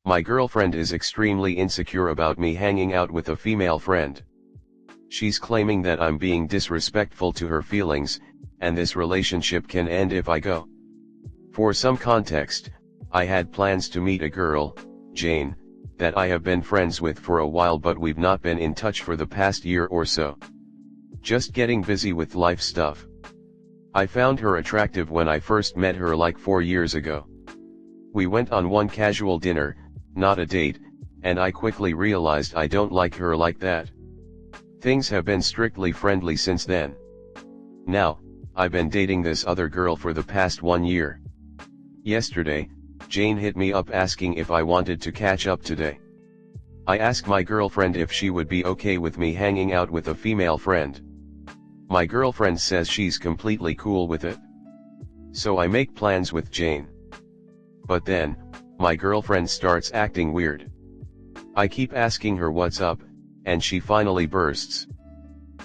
My girlfriend is extremely insecure about me hanging out with a female friend. She's claiming that I'm being disrespectful to her feelings, and this relationship can end if I go. For some context, I had plans to meet a girl, Jane, that I have been friends with for a while, but we've not been in touch for the past year or so. Just getting busy with life stuff. I found her attractive when I first met her like 4 years ago. We went on one casual dinner, not a date, and I quickly realized I don't like her like that. Things have been strictly friendly since then. Now, I've been dating this other girl for the past 1 year. Yesterday, Jane hit me up asking if I wanted to catch up today. I asked my girlfriend if she would be okay with me hanging out with a female friend. My girlfriend says she's completely cool with it. So I make plans with Jane. But then, my girlfriend starts acting weird. I keep asking her what's up, and she finally bursts.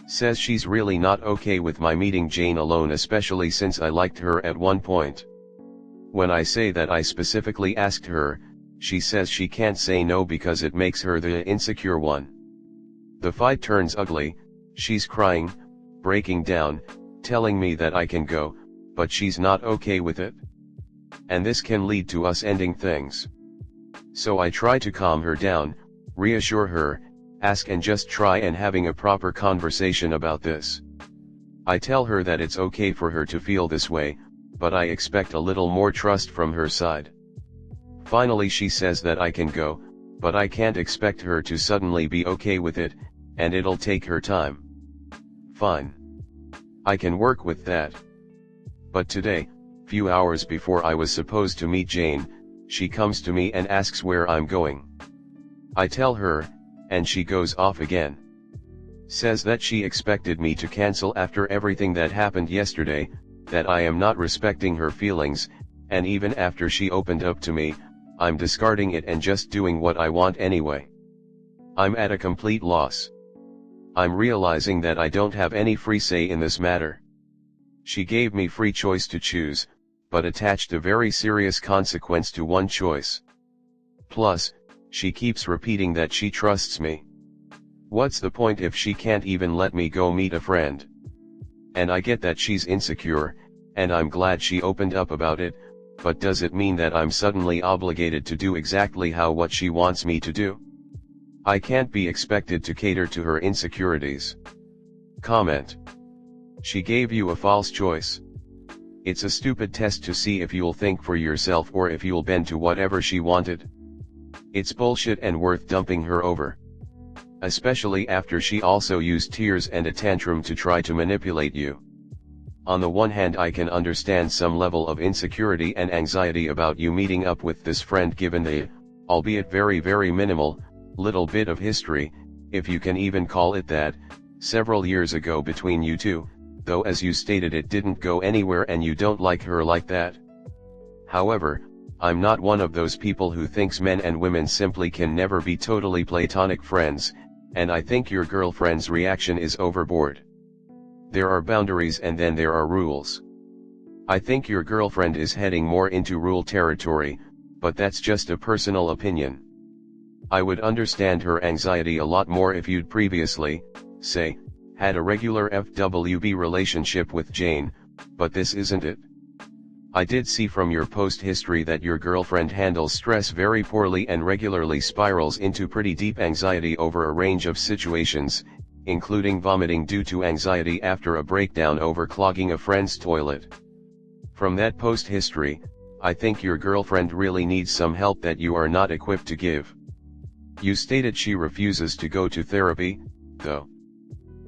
Says she's really not okay with my meeting Jane alone, especially since I liked her at one point. When I say that I specifically asked her, she says she can't say no because it makes her the insecure one. The fight turns ugly, she's crying, breaking down, telling me that I can go, but she's not okay with it. And this can lead to us ending things. So I try to calm her down, reassure her, ask and just try and having a proper conversation about this. I tell her that it's okay for her to feel this way, but I expect a little more trust from her side. Finally she says that I can go, but I can't expect her to suddenly be okay with it, and it'll take her time. Fine. I can work with that. But today, few hours before I was supposed to meet Jane, she comes to me and asks where I'm going. I tell her, and she goes off again. Says that she expected me to cancel after everything that happened yesterday, that I am not respecting her feelings, and even after she opened up to me, I'm discarding it and just doing what I want anyway. I'm at a complete loss. I'm realizing that I don't have any free say in this matter. She gave me free choice to choose, but attached a very serious consequence to one choice. Plus, she keeps repeating that she trusts me. What's the point if she can't even let me go meet a friend? And I get that she's insecure, and I'm glad she opened up about it, but does it mean that I'm suddenly obligated to do exactly what she wants me to do? I can't be expected to cater to her insecurities. Comment. She gave you a false choice. It's a stupid test to see if you'll think for yourself or if you'll bend to whatever she wanted. It's bullshit and worth dumping her over. Especially after she also used tears and a tantrum to try to manipulate you. On the one hand, I can understand some level of insecurity and anxiety about you meeting up with this friend given the, albeit very minimal, little bit of history, if you can even call it that, several years ago between you two, though as you stated it didn't go anywhere and you don't like her like that. However, I'm not one of those people who thinks men and women simply can never be totally platonic friends, and I think your girlfriend's reaction is overboard. There are boundaries and then there are rules. I think your girlfriend is heading more into rule territory, but that's just a personal opinion. I would understand her anxiety a lot more if you'd previously, say, had a regular FWB relationship with Jane, but this isn't it. I did see from your post history that your girlfriend handles stress very poorly and regularly spirals into pretty deep anxiety over a range of situations, including vomiting due to anxiety after a breakdown over clogging a friend's toilet. From that post history, I think your girlfriend really needs some help that you are not equipped to give. You stated she refuses to go to therapy, though.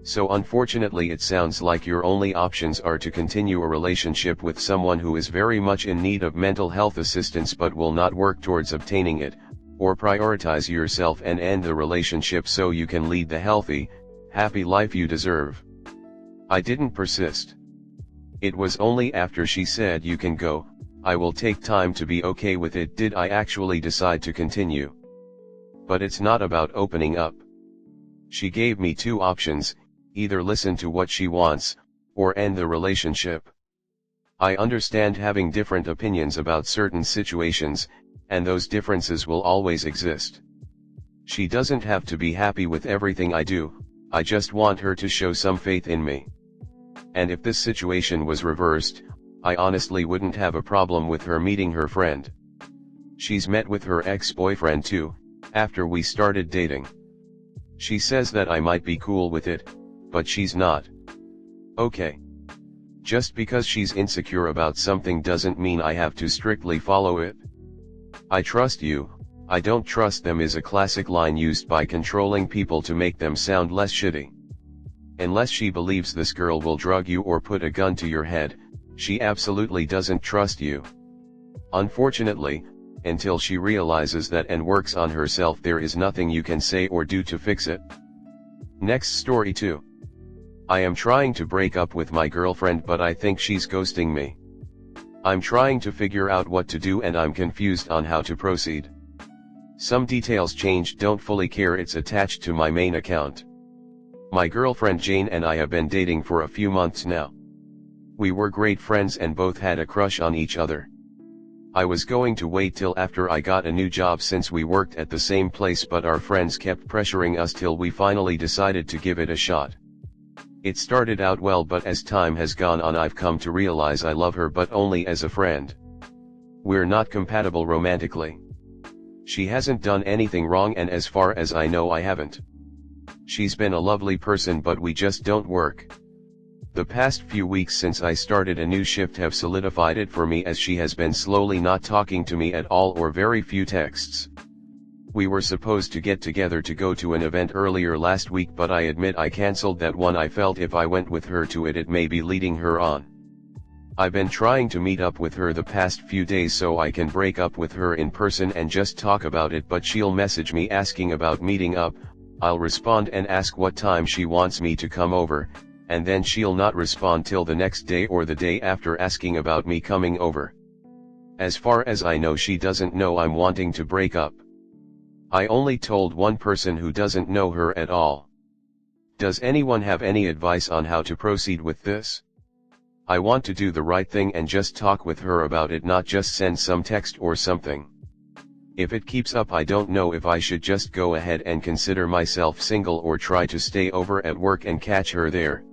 So unfortunately it sounds like your only options are to continue a relationship with someone who is very much in need of mental health assistance but will not work towards obtaining it, or prioritize yourself and end the relationship so you can lead the healthy, happy life you deserve. I didn't persist. It was only after she said you can go, I will take time to be okay with it, did I actually decide to continue. But it's not about opening up. She gave me two options, either listen to what she wants, or end the relationship. I understand having different opinions about certain situations, and those differences will always exist. She doesn't have to be happy with everything I do, I just want her to show some faith in me. And if this situation was reversed, I honestly wouldn't have a problem with her meeting her friend. She's met with her ex-boyfriend too, after we started dating. She says that I might be cool with it, but she's not. Okay. Just because she's insecure about something doesn't mean I have to strictly follow it. I trust you, I don't trust them is a classic line used by controlling people to make them sound less shitty. Unless she believes this girl will drug you or put a gun to your head, she absolutely doesn't trust you. Unfortunately, until she realizes that and works on herself, there is nothing you can say or do to fix it. Next story 2. I am trying to break up with my girlfriend but I think she's ghosting me. I'm trying to figure out what to do and I'm confused on how to proceed. Some details changed, don't fully care, it's attached to my main account. My girlfriend Jane and I have been dating for a few months now. We were great friends and both had a crush on each other. I was going to wait till after I got a new job since we worked at the same place, but our friends kept pressuring us till we finally decided to give it a shot. It started out well, but as time has gone on I've come to realize I love her but only as a friend. We're not compatible romantically. She hasn't done anything wrong and as far as I know I haven't. She's been a lovely person but we just don't work. The past few weeks since I started a new shift have solidified it for me, as she has been slowly not talking to me at all or very few texts. We were supposed to get together to go to an event earlier last week, but I admit I cancelled that one. I felt if I went with her to it may be leading her on. I've been trying to meet up with her the past few days so I can break up with her in person and just talk about it, but she'll message me asking about meeting up, I'll respond and ask what time she wants me to come over, and then she'll not respond till the next day or the day after asking about me coming over. As far as I know she doesn't know I'm wanting to break up. I only told one person who doesn't know her at all. Does anyone have any advice on how to proceed with this? I want to do the right thing and just talk with her about it, not just send some text or something. If it keeps up I don't know if I should just go ahead and consider myself single or try to stay over at work and catch her there.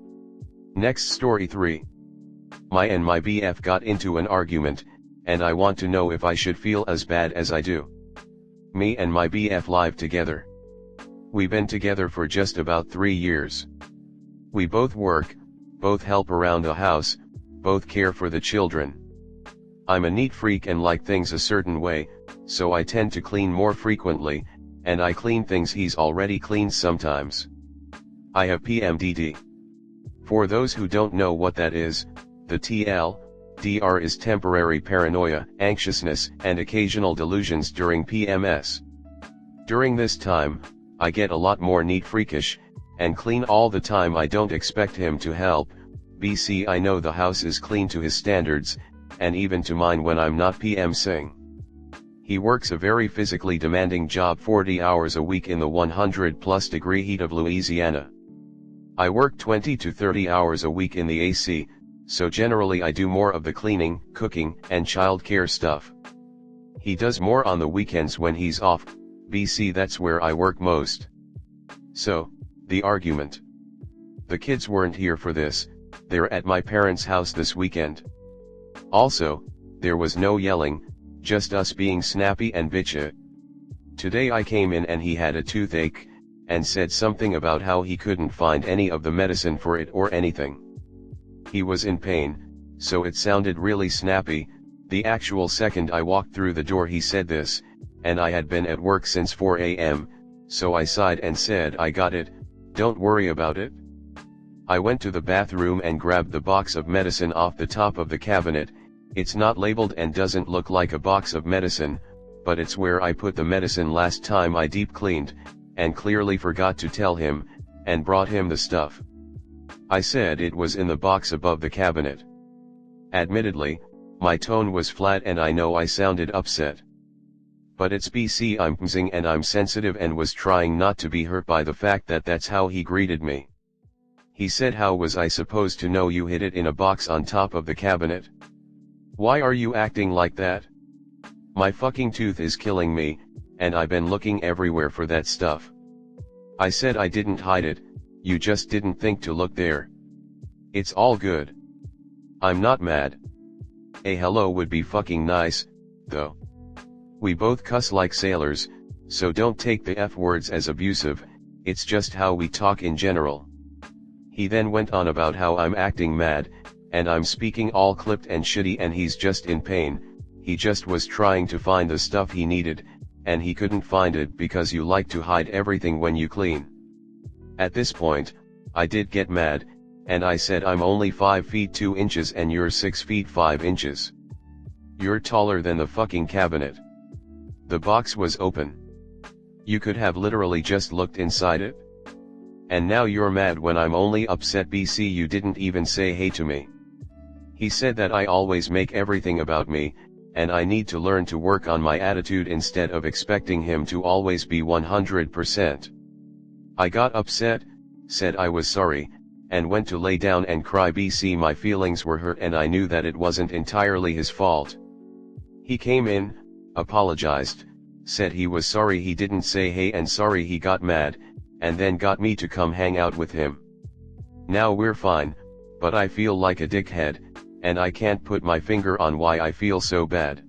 Next story 3. My BF got into an argument, and I want to know if I should feel as bad as I do. Me and my BF live together. We've been together for just about 3 years. We both work, both help around the house, both care for the children. I'm a neat freak and like things a certain way, so I tend to clean more frequently, and I clean things he's already cleaned sometimes. I have PMDD. For those who don't know what that is, the TLDR is temporary paranoia, anxiousness, and occasional delusions during PMS. During this time, I get a lot more neat freakish, and clean all the time. I don't expect him to help, BC I know the house is clean to his standards, and even to mine when I'm not PMsing. He works a very physically demanding job, 40 hours a week in the 100+ degree heat of Louisiana. I work 20 to 30 hours a week in the AC, so generally I do more of the cleaning, cooking, and childcare stuff. He does more on the weekends when he's off, BC that's where I work most. So, the argument. The kids weren't here for this, they're at my parents' house this weekend. Also, there was no yelling, just us being snappy and bitchy. Today I came in and he had a toothache, and said something about how he couldn't find any of the medicine for it or anything. He was in pain, so it sounded really snappy. The actual second I walked through the door he said this, and I had been at work since 4 a.m., so I sighed and said, I got it, don't worry about it. I went to the bathroom and grabbed the box of medicine off the top of the cabinet. It's not labeled and doesn't look like a box of medicine, but it's where I put the medicine last time I deep cleaned, and clearly forgot to tell him, and brought him the stuff. I said it was in the box above the cabinet. Admittedly, my tone was flat and I know I sounded upset. But it's BC, I'm pmsing and I'm sensitive and was trying not to be hurt by the fact that that's how he greeted me. He said, how was I supposed to know you hid it in a box on top of the cabinet? Why are you acting like that? My fucking tooth is killing me, and I've been looking everywhere for that stuff. I said I didn't hide it, you just didn't think to look there. It's all good. I'm not mad. A hello would be fucking nice, though. We both cuss like sailors, so don't take the F words as abusive, it's just how we talk in general. He then went on about how I'm acting mad, and I'm speaking all clipped and shitty and he's just in pain, he just was trying to find the stuff he needed, and he couldn't find it because you like to hide everything when you clean. At this point, I did get mad, and I said I'm only 5 feet 2 inches and you're 6 feet 5 inches. You're taller than the fucking cabinet. The box was open. You could have literally just looked inside it. And now you're mad when I'm only upset BC you didn't even say hey to me. He said that I always make everything about me, and I need to learn to work on my attitude instead of expecting him to always be 100%. I got upset, said I was sorry, and went to lay down and cry BC my feelings were hurt and I knew that it wasn't entirely his fault. He came in, apologized, said he was sorry he didn't say hey and sorry he got mad, and then got me to come hang out with him. Now we're fine, but I feel like a dickhead, and I can't put my finger on why I feel so bad.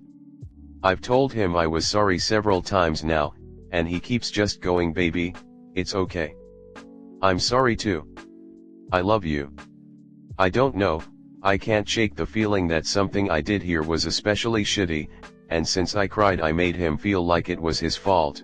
I've told him I was sorry several times now, and he keeps just going baby, it's okay. I'm sorry too. I love you. I don't know, I can't shake the feeling that something I did here was especially shitty, and since I cried I made him feel like it was his fault.